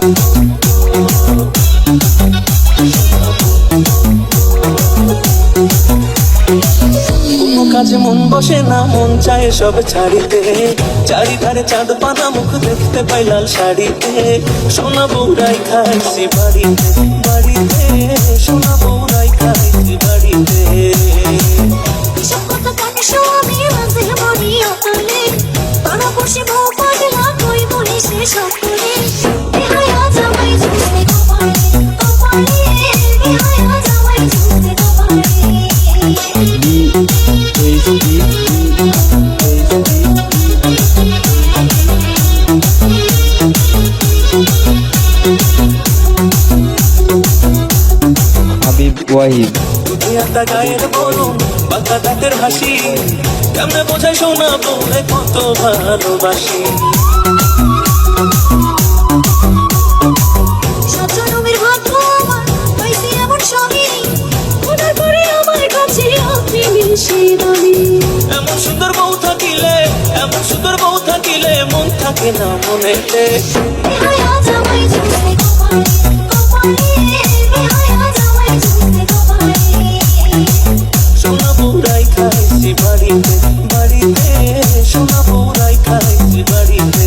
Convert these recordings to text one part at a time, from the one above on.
কোনো কাজে মন বসে না, মন চায় সব ছাড়িতে, চারিধারে চাঁদ পানা মুখ দেখতে পাই লাল শাড়িতে। সোনা বউরাই খাইছি বাড়িতে বাড়িতে, সোনা বউরাই খাইছি বাড়িতে। সব কথা কানে শুনি মাঝে মরি অতলে, তারা বসে বউ পাগলা কই বলে সে সকলে। বিহায়া জামাই ঝুঁকতে কপালে কপালে, বিহায়া জামাই ঝুঁকতে কপালে। হাবিব ওয়াহিদ। দুনিয়াটা গায়ের বলুন বাঁকা দাঁতের হাসি, কেমনে বোঝাই শোনা বউরে কত ভালোবাসি। সজ্জনমের ভাগ্য আমার পাইছি এমন স্বামী, ওনার পরে আমার কাছে আপনি বেশি দামি। এমন সুন্দর বউ থাকিলে, এমন সুন্দর বউ থাকিলে মন থাকে না মনেতে। বিহায়া জামাই ঝুঁকতে কপালে কপালে, বিহায়া জামাই ঝুঁকতে কপালে। সোনা বউরাই খাইছি বাড়িতে বাড়িতে, সোনা বউরাই খাইছি বাড়িতে।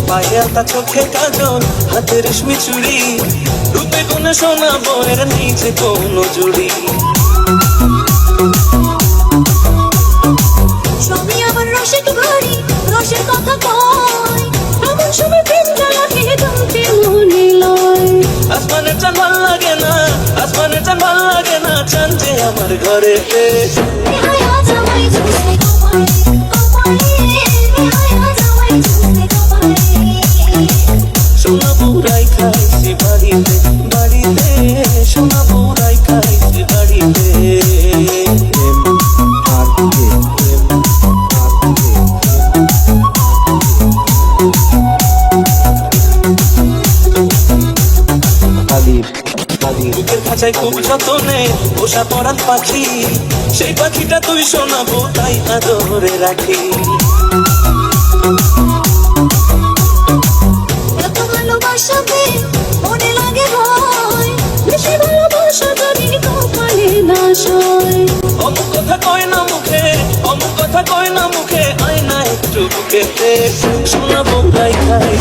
পায়ে আলতা চোখে কাজল হাতে রেশমি চুড়ি, রূপে গুণে সোনা বউয়ের নিচে কোনো জুড়ি। স্বামী আমার রসিক ঘড়ি, রসের কথা কয়, এমন সময় প্রেম জ্বালাকে জানতে মনে লয়। আসমানের চাঁদ ভাল লাগে না, আসমানের চাঁদ ভাল লাগে না, চাঁদ যে আমার ঘরেতে। বিহায়া জামাই ঝুঁকতে কপালে কপালে, বিহায়া জামাই ঝুঁকতে কপালে। সোনা বউরাই খাইছি বাড়িতে বাড়িতে, সোনা বউরাই খাইছি বাড়িতে। হাবিব হাবিব। বুকের খাঁচায় খুব যতনে পোষা পরান পাখি, সেই পাখিটা তুই শোনাবো তাই আদরে রাখি। এত ভালোবাসাতে মনে লাগে ভয়, বেশি ভালোবাসা যদি কপালে না সয়। অমুক কথা কয় না মুখে, অমুক কথা কয় না মুখে, আয় না একটু বুকেতে। সোনা বউরাই খাই